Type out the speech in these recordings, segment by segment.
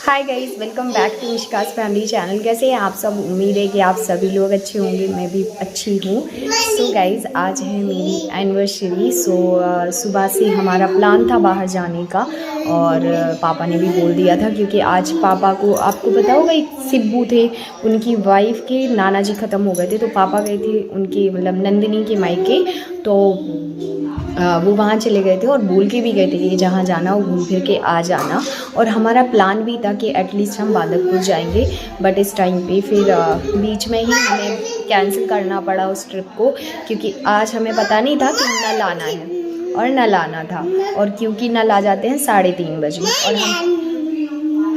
Hi guys, welcome back to Nishkas family channel. कैसे हैं आप सब? उम्मीद है कि आप सभी लोग अच्छे होंगे, मैं भी अच्छी हूँ। सो गाइस, आज है मेरी एनिवर्सरी। सुबह से हमारा प्लान था बाहर जाने का और पापा ने भी बोल दिया था क्योंकि आज पापा को, आपको पता होगा, एक सिब्बू थे, उनकी वाइफ के नाना जी ख़त्म हो गए थे, तो पापा गए थे उनके मतलब नंदिनी के मायके। तो वो वहाँ चले गए थे और बोल के भी गए थे कि जहाँ जाना वो घूम फिर के आ जाना। और हमारा प्लान भी था कि एटलीस्ट हम बादलपुर जाएंगे, बट इस टाइम पे फिर बीच में ही हमें कैंसिल करना पड़ा उस ट्रिप को, क्योंकि आज हमें पता नहीं था कि नल आना है और नल आना था। और क्योंकि नल आ जाते हैं 3:30 बजे और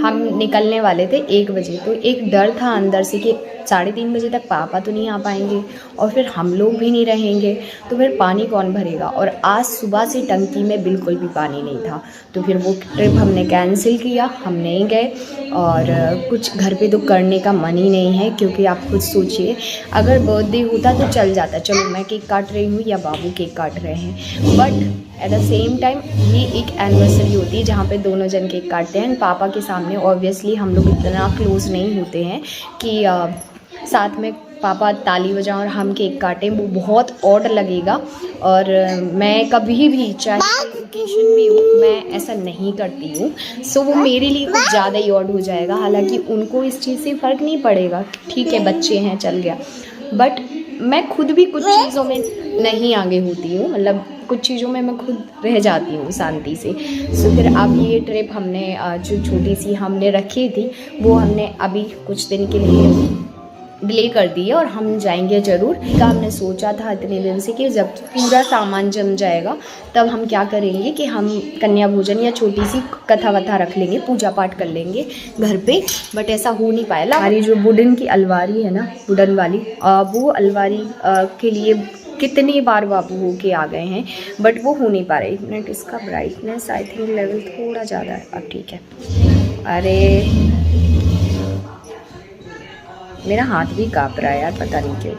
हम निकलने वाले थे 1 बजे, तो एक डर था अंदर से कि 3:30 बजे तक पापा तो नहीं आ पाएंगे और फिर हम लोग भी नहीं रहेंगे, तो फिर पानी कौन भरेगा। और आज सुबह से टंकी में बिल्कुल भी पानी नहीं था, तो फिर वो ट्रिप हमने कैंसिल किया, हम नहीं गए। और कुछ घर पे तो करने का मन ही नहीं है, क्योंकि आप खुद सोचिए, अगर बर्थडे होता तो चल जाता, चलो मैं केक काट रही हूँ या बाबू केक काट रहे हैं, but at the same time ये एक एनिवर्सरी होती है जहाँ पे दोनों जन केक काटते हैं। पापा के सामने ऑब्वियसली हम लोग इतना क्लोज नहीं होते हैं कि साथ में पापा ताली बजाएं और हम केक काटें, वो बहुत ऑड लगेगा। और मैं कभी भी, चाहे ओकेशन भी हो, मैं ऐसा नहीं करती हूँ। सो वो मेरे लिए कुछ ज़्यादा ही ऑड हो जाएगा। हालांकि उनको इस चीज़ से फ़र्क नहीं पड़ेगा, ठीक है बच्चे हैं चल गया, बट मैं खुद भी कुछ चीज़ों में नहीं आगे होती हूँ, मतलब कुछ चीज़ों में मैं खुद रह जाती हूँ शांति से। सो फिर अब ये ट्रिप हमने जो छोटी सी हमने रखी थी वो हमने अभी कुछ दिन के लिए डिले कर दी है और हम जाएंगे ज़रूर। का हमने सोचा था इतने दिन से कि जब पूरा सामान जम जाएगा तब हम क्या करेंगे कि हम कन्या भोजन या छोटी सी कथा वथा रख लेंगे, पूजा पाठ कर लेंगे घर पे, बट ऐसा हो नहीं पाया। हमारी जो वुडन की अलमारी है ना, वुडन वाली, वो अलमारी के लिए कितनी बार बाबू हो के आ गए हैं, बट वो हो नहीं पा रहा है। 1 मिनट, इसका ब्राइटनेस आई थिंक लेवल थोड़ा ज़्यादा है, अब ठीक है। अरे मेरा हाथ भी काँप रहा है यार, पता नहीं क्यों।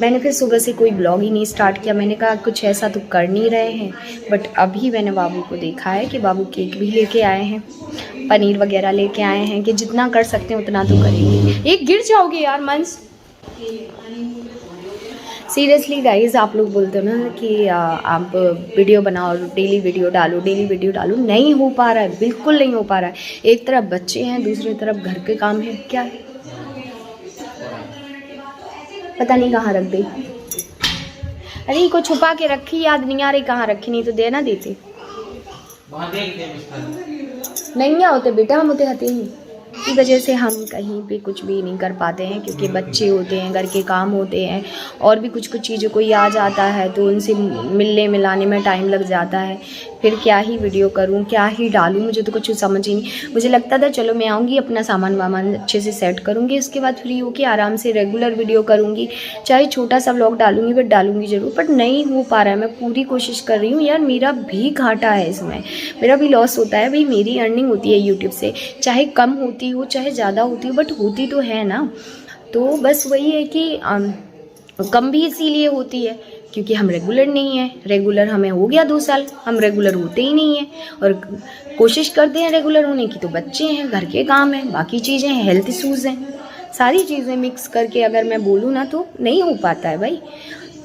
मैंने फिर सुबह से कोई ब्लॉग ही नहीं स्टार्ट किया। मैंने कहा कुछ ऐसा तो कर नहीं रहे हैं, बट अभी मैंने बाबू को देखा है कि बाबू केक भी लेके आए हैं, पनीर वगैरह लेके आए हैं, कि जितना कर सकते हैं उतना तो करेंगे। एक गिर जाओगे यार मंस। सीरियसली गाइज, आप लोग बोलते हो ना कि आप वीडियो बनाओ, डेली वीडियो डालो, नहीं हो पा रहा है, बिल्कुल नहीं हो पा रहा है। एक तरफ बच्चे हैं, दूसरी तरफ घर के काम है, क्या है पता नहीं कहाँ रख दी। अरे इनको छुपा के रखी, याद नहीं आ रही कहाँ रखी, नहीं तो देना देती। नहीं होते बेटा, हम होते हते ही की वजह से हम कहीं पे कुछ भी नहीं कर पाते हैं, क्योंकि बच्चे होते हैं, घर के काम होते हैं, और भी कुछ चीज़ें कोई आ जाता है तो उनसे मिलने मिलाने में टाइम लग जाता है। फिर क्या ही वीडियो करूं, क्या ही डालूं, मुझे तो कुछ समझ ही नहीं। मुझे लगता था चलो मैं आऊँगी, अपना सामान वामान अच्छे से सेट करूँगी, उसके बाद फ्री होकर आराम से रेगुलर वीडियो करूँगी, चाहे छोटा सा व्लॉग डालूँगी, बट डालूँगी ज़रूर। बट नहीं हो पा रहा है, मैं पूरी कोशिश कर रही हूँ यार, मेरा भी घाटा है इसमें, मेरा भी लॉस होता है भाई। मेरी अर्निंग होती है यूट्यूब से, चाहे कम होती हो चाहे ज़्यादा होती हो, बट होती तो है ना। तो बस वही है कि कम भी इसीलिए होती है क्योंकि हम रेगुलर नहीं है। रेगुलर हमें हो गया 2 साल, हम रेगुलर होते ही नहीं हैं, और कोशिश करते हैं रेगुलर होने की, तो बच्चे हैं, घर के काम हैं, बाकी चीज़ें हैं, हेल्थ इशूज़ हैं, सारी चीज़ें मिक्स करके अगर मैं बोलूँ ना तो नहीं हो पाता है भाई।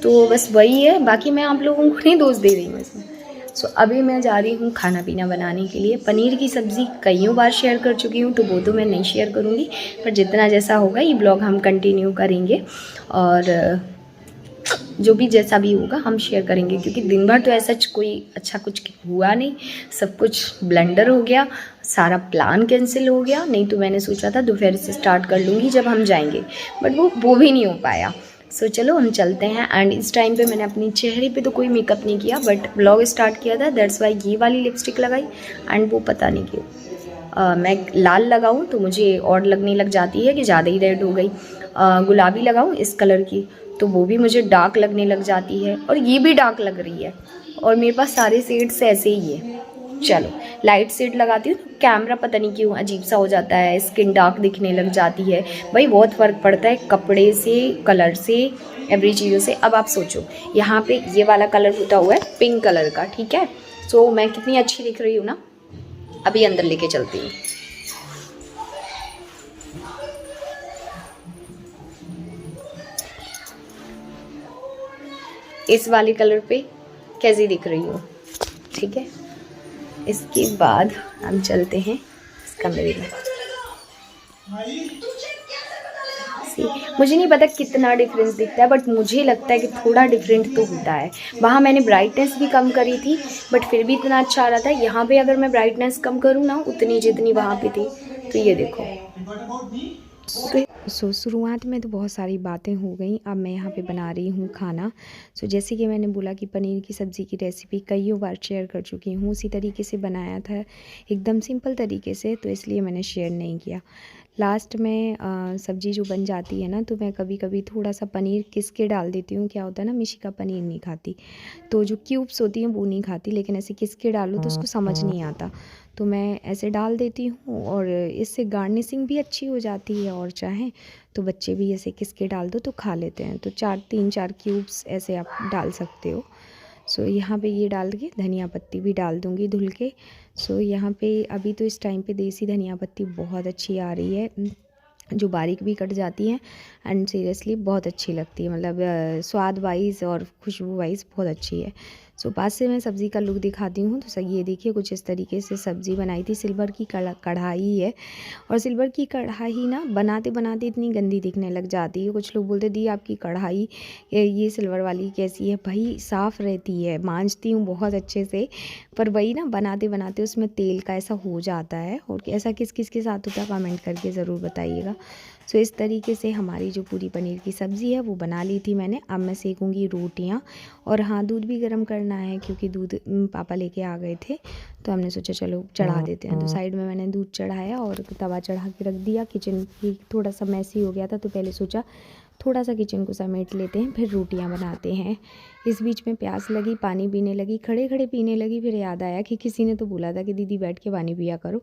तो बस वही है, बाकी मैं आप लोगों को नहीं दोष दे रही हूँ इसमें। अभी मैं जा रही हूँ खाना पीना बनाने के लिए। पनीर की सब्ज़ी कईयों बार शेयर कर चुकी हूँ, तो वो तो मैं नहीं शेयर करूँगी, पर जितना जैसा होगा ये ब्लॉग हम कंटिन्यू करेंगे, और जो भी जैसा भी होगा हम शेयर करेंगे, क्योंकि दिन भर तो ऐसा कोई अच्छा कुछ हुआ नहीं, सब कुछ ब्लंडर हो गया, सारा प्लान कैंसिल हो गया। नहीं तो मैंने सोचा था दोपहर से स्टार्ट कर लूँगी जब हम जाएंगे, बट वो भी नहीं हो पाया। चलो हम चलते हैं। एंड इस टाइम पे मैंने अपनी चेहरे पे तो कोई मेकअप नहीं किया, बट ब्लॉग स्टार्ट किया था, दैट्स वाई ये वाली लिपस्टिक लगाई। एंड वो पता नहीं क्यों मैं लाल लगाऊं तो मुझे और लगने लग जाती है कि ज़्यादा ही रेड हो गई। गुलाबी लगाऊं इस कलर की तो वो भी मुझे डार्क लगने लग जाती है, और ये भी डार्क लग रही है, और मेरे पास सारे शेड्स ऐसे ही है। चलो लाइट शेड लगाती हूँ, कैमरा पता नहीं क्यों अजीब सा हो जाता है, स्किन डार्क दिखने लग जाती है भाई। बहुत फ़र्क पड़ता है कपड़े से, कलर से, एवरी चीज़ों से। अब आप सोचो, यहाँ पे ये वाला कलर होता हुआ है पिंक कलर का, ठीक है। सो मैं कितनी अच्छी दिख रही हूँ ना, अभी अंदर लेके चलती हूँ। इस वाले कलर पे कैसी दिख रही हो, ठीक है। इसके बाद हम चलते हैं इस कमरे में। मुझे नहीं पता कितना डिफरेंस दिखता है, बट मुझे लगता है कि थोड़ा डिफरेंट तो होता है। वहाँ मैंने ब्राइटनेस भी कम करी थी, बट फिर भी इतना अच्छा आ रहा था। यहाँ पे अगर मैं ब्राइटनेस कम करूँ ना उतनी जितनी वहाँ पे थी, तो ये देखो। शुरुआत में तो बहुत सारी बातें हो गई। अब मैं यहाँ पे बना रही हूँ खाना। जैसे कि मैंने बोला कि पनीर की सब्ज़ी की रेसिपी कईयों बार शेयर कर चुकी हूँ, उसी तरीके से बनाया था, एकदम सिंपल तरीके से, तो इसलिए मैंने शेयर नहीं किया। लास्ट में सब्ज़ी जो बन जाती है ना, तो मैं कभी कभी थोड़ा सा पनीर घिस के डाल देती हूँ। क्या होता है ना, मिशिका पनीर नहीं खाती, तो जो क्यूब्स होती हैं वो नहीं खाती, लेकिन ऐसे घिस के डालो तो उसको समझ नहीं आता, तो मैं ऐसे डाल देती हूँ। और इससे गार्निशिंग भी अच्छी हो जाती है, और चाहें तो बच्चे भी ऐसे घिस के डाल दो तो खा लेते हैं। तो 3-4 क्यूब्स ऐसे आप डाल सकते हो। यहाँ पे ये डाल के धनिया पत्ती भी डाल दूँगी धुल के। यहाँ पे अभी तो इस टाइम पे देसी धनिया पत्ती बहुत अच्छी आ रही है, जो बारीक भी कट जाती हैं, एंड सीरियसली बहुत अच्छी लगती है, मतलब स्वाद वाइज और खुशबू वाइज बहुत अच्छी है। पास से मैं सब्ज़ी का लुक दिखाती हूँ। तो सही, ये देखिए कुछ इस तरीके से सब्ज़ी बनाई थी। सिल्वर की कढ़ाई है, और सिल्वर की कढ़ाई ना बनाते बनाते इतनी गंदी दिखने लग जाती है। कुछ लोग बोलते दी आपकी कढ़ाई ये सिल्वर वाली कैसी है। भाई साफ़ रहती है, मांजती हूँ बहुत अच्छे से, पर वही ना बनाते बनाते उसमें तेल का ऐसा हो जाता है। और ऐसा किस किस के साथ होता है कमेंट करके ज़रूर बताइएगा। इस तरीके से हमारी जो पूरी पनीर की सब्ज़ी है वो बना ली थी मैंने। अब मैं सेकूँगी रोटियाँ, और हाँ, दूध भी गर्म करना है, क्योंकि दूध पापा लेके आ गए थे, तो हमने सोचा चलो चढ़ा देते हैं। तो साइड में मैंने दूध चढ़ाया और तवा चढ़ा के रख दिया। किचन भी थोड़ा सा मैसी हो गया था, तो पहले सोचा थोड़ा सा किचन को समेट लेते हैं, फिर रोटियां बनाते हैं। इस बीच में प्यास लगी, पानी पीने लगी, खड़े खड़े पीने लगी। फिर याद आया कि किसी ने तो बोला था कि दीदी बैठ के पानी पिया करो,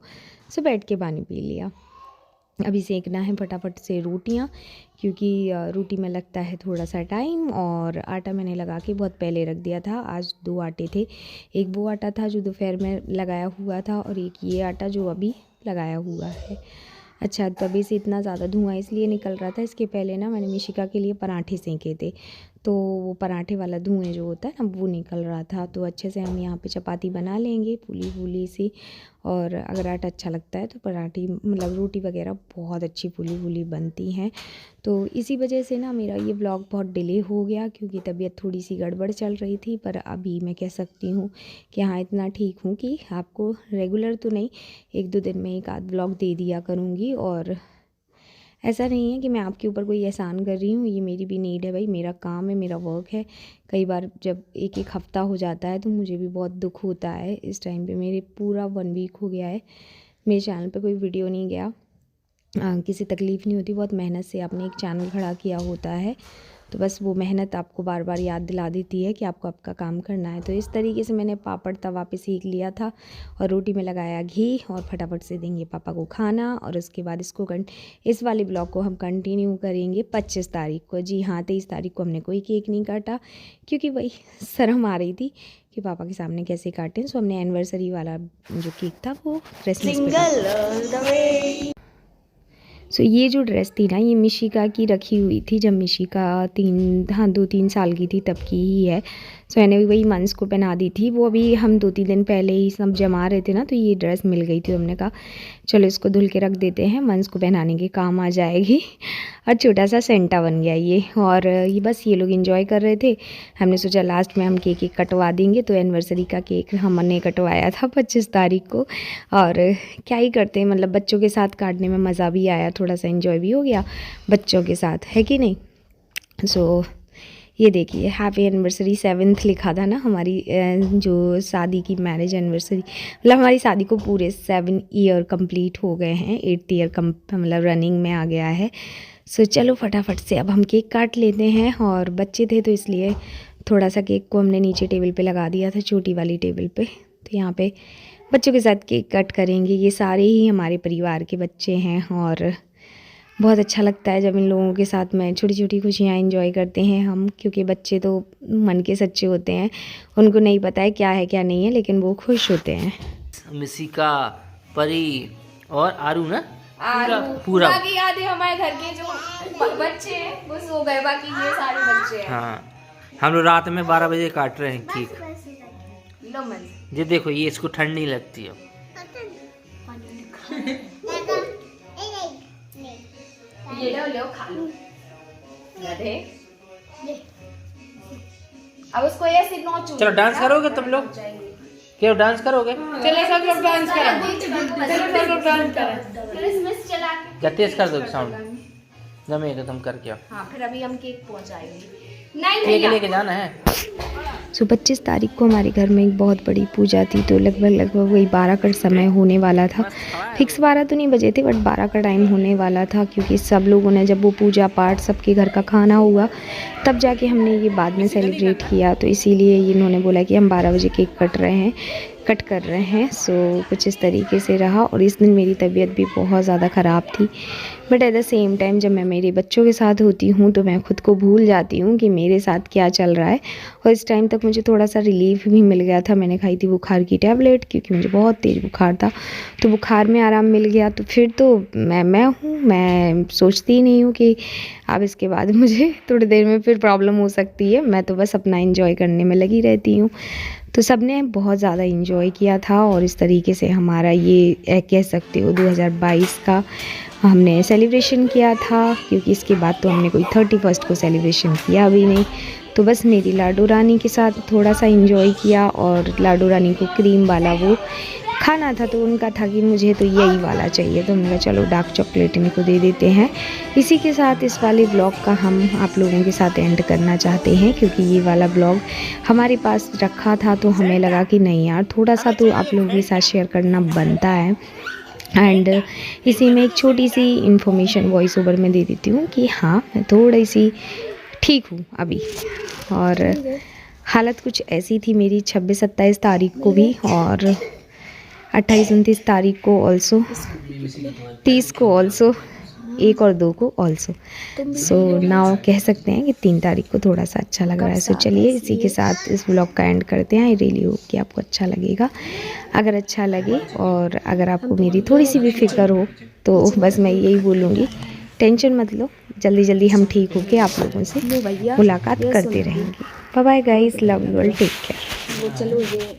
बैठ के पानी पी लिया। अभी सेकना है फटाफट से रोटियां, क्योंकि रोटी में लगता है थोड़ा सा टाइम। और आटा मैंने लगा के बहुत पहले रख दिया था। आज 2 आटे थे, एक वो आटा था जो दोपहर में लगाया हुआ था, और एक ये आटा जो अभी लगाया हुआ है। अच्छा, तभी से इतना ज़्यादा धुआं इसलिए निकल रहा था, इसके पहले ना मैंने मिशिका के लिए पराठे सेंके थे, तो वो पराठे वाला धुएं जो होता है ना वो निकल रहा था। तो अच्छे से हम यहाँ पे चपाती बना लेंगे फूली फूली सी। और अगर आटा अच्छा लगता है तो पराठी मतलब रोटी वगैरह बहुत अच्छी फूली फूली बनती हैं। तो इसी वजह से ना मेरा ये व्लॉग बहुत डिले हो गया, क्योंकि तबीयत थोड़ी सी गड़बड़ चल रही थी। पर अभी मैं कह सकती हूँ कि हाँ, इतना ठीक हूँ कि आपको रेगुलर तो नहीं, 1-2 दिन में एक आध व्लॉग दे दिया करूँगी। और ऐसा नहीं है कि मैं आपके ऊपर कोई एहसान कर रही हूँ, ये मेरी भी नीड है भाई, मेरा काम है, मेरा वर्क है। कई बार जब एक हफ़्ता हो जाता है तो मुझे भी बहुत दुख होता है। इस टाइम पे मेरे पूरा 1 वीक हो गया है, मेरे चैनल पे कोई वीडियो नहीं गया। किसी तकलीफ़ नहीं होती, बहुत मेहनत से आपने एक चैनल खड़ा किया होता है, तो बस वो मेहनत आपको बार बार याद दिला देती है कि आपको आपका काम करना है। तो इस तरीके से मैंने पापड़ तवा पे सेक लिया था, और रोटी में लगाया घी, और फटाफट से देंगे पापा को खाना। और उसके बाद इस वाले ब्लॉग को हम कंटिन्यू करेंगे 25 तारीख को। जी हाँ, 23 तारीख को हमने कोई केक नहीं काटा, क्योंकि वही शर्म आ रही थी कि पापा के सामने कैसे काटें। हमने एनिवर्सरी वाला जो केक था वो क्रिसमस पे। ये जो ड्रेस थी ना, ये मिशिका की रखी हुई थी, जब मिशिका 2-3 साल की थी तब की ही है। मैंने वही मंस को पहना दी थी। वो अभी हम 2-3 दिन पहले ही सब जमा रहे थे ना, तो ये ड्रेस मिल गई थी। हमने कहा चलो इसको धुल के रख देते हैं, मंस को पहनाने के काम आ जाएगी। और छोटा सा सेंटा बन गया ये। और ये बस ये लोग एंजॉय कर रहे थे। हमने सोचा लास्ट में हम केक कटवा देंगे, तो एनिवर्सरी का केक हमने कटवाया था 25 तारीख को। और क्या ही करते हैं, मतलब बच्चों के साथ काटने में मज़ा भी आया, थोड़ा सा एंजॉय भी हो गया बच्चों के साथ, है कि नहीं। ये देखिए हैप्पी एनिवर्सरी 7th लिखा था ना हमारी जो शादी की मैरिज एनिवर्सरी, मतलब हमारी शादी को पूरे 7 ईयर कंप्लीट हो गए हैं, 8th ईयर मतलब रनिंग में आ गया है। चलो फटाफट से अब हम केक काट लेते हैं। और बच्चे थे तो इसलिए थोड़ा सा केक को हमने नीचे टेबल पे लगा दिया था, छोटी वाली टेबल पे। तो यहाँ पे बच्चों के साथ केक कट करेंगे। ये सारे ही हमारे परिवार के बच्चे हैं, और बहुत अच्छा लगता है जब इन लोगों के साथ में छोटी छोटी खुशियाँ एंजॉय करते हैं हम, क्योंकि बच्चे तो मन के सच्चे होते हैं, उनको नहीं पता है क्या है क्या नहीं है, लेकिन वो खुश होते हैं। मिसिका, परी और आरू ना पूरा की याद है। हमारे घर के जो बच्चे हैं वो सो गए, बाकी ये सारे बच्चे हैं। हाँ, हम लोग रात में 12 बजे काट रहे हैं केक। ये देखो, ये इसको ठंड नहीं लगती है। ये लो खा लो। अब उसको ऐसे नोचो। चलो डांस करोगे तुम लोग? क्यों डांस करोगे? चलो सब लोग डांस करें। चलो सब लोग डांस करें। क्रिसमस चला के क्या तेज कर दोगे साउंड? जमेगा तुम करके आओ। हाँ, फिर अभी हम केक पहुंचाएंगे। केक लेके जाना है। सो 25 तारीख को हमारे घर में एक बहुत बड़ी पूजा थी, तो लगभग वही 12 का समय होने वाला था। फिक्स 12 तो नहीं बजे थे, बट 12 का टाइम होने वाला था, क्योंकि सब लोगों ने जब वो पूजा पाठ सबके घर का खाना हुआ तब जाके हमने ये बाद में सेलिब्रेट किया। तो इसीलिए इन्होंने बोला कि हम 12 बजे केक कट कर रहे हैं। सो कुछ इस तरीके से रहा। और इस दिन मेरी तबीयत भी बहुत ज़्यादा ख़राब थी, but at the same time जब मैं मेरे बच्चों के साथ होती हूँ तो मैं खुद को भूल जाती हूँ कि मेरे साथ क्या चल रहा है। और इस टाइम तक मुझे थोड़ा सा रिलीफ भी मिल गया था। मैंने खाई थी बुखार की टैबलेट, क्योंकि मुझे बहुत तेज़ बुखार था, तो बुखार में आराम मिल गया। तो फिर तो मैं सोचती ही नहीं हूँ कि अब इसके बाद मुझे थोड़ी देर में फिर प्रॉब्लम हो सकती है। मैं तो बस अपना एंजॉय करने में लगी रहती हूँ। तो सब ने बहुत ज़्यादा एंजॉय किया था, और इस तरीके से हमारा ये कह सकते हो 2022 का हमने सेलिब्रेशन किया था, क्योंकि इसके बाद तो हमने कोई 31 को सेलिब्रेशन किया भी नहीं। तो बस मेरी लाडो रानी के साथ थोड़ा सा एंजॉय किया, और लाडो रानी को क्रीम वाला वो खाना था, तो उनका था कि मुझे तो यही वाला चाहिए, तो हमने कहा चलो डार्क चॉकलेट इनको दे देते हैं। इसी के साथ इस वाले ब्लॉग का हम आप लोगों के साथ एंड करना चाहते हैं, क्योंकि ये वाला ब्लॉग हमारे पास रखा था, तो हमें लगा कि नहीं यार, थोड़ा सा तो आप लोगों के साथ शेयर करना बनता है। एंड इसी में एक छोटी सी इन्फॉर्मेशन वॉइस ओवर में दे देती हूँ कि हाँ, मैं थोड़ी सी ठीक हूँ अभी, और हालत कुछ ऐसी थी मेरी 26-27 तारीख को भी, और 28-29 तारीख को ऑल्सो, 30 को ऑल्सो, 1 और 2 को ऑल्सो। सो नाउ कह सकते हैं कि 3 तारीख को थोड़ा सा अच्छा लग रहा है। सो चलिए इसी के साथ इस ब्लॉग का एंड करते हैं। आई रियली होप कि आपको अच्छा लगेगा। अगर अच्छा लगे और अगर आपको मेरी थोड़ी सी भी फिक्र हो, तो बस मैं यही बोलूँगी, टेंशन मत लो, जल्दी जल्दी हम ठीक होके आप लोगों से मुलाकात करते रहेंगे। Bye bye guys, love you all, take care.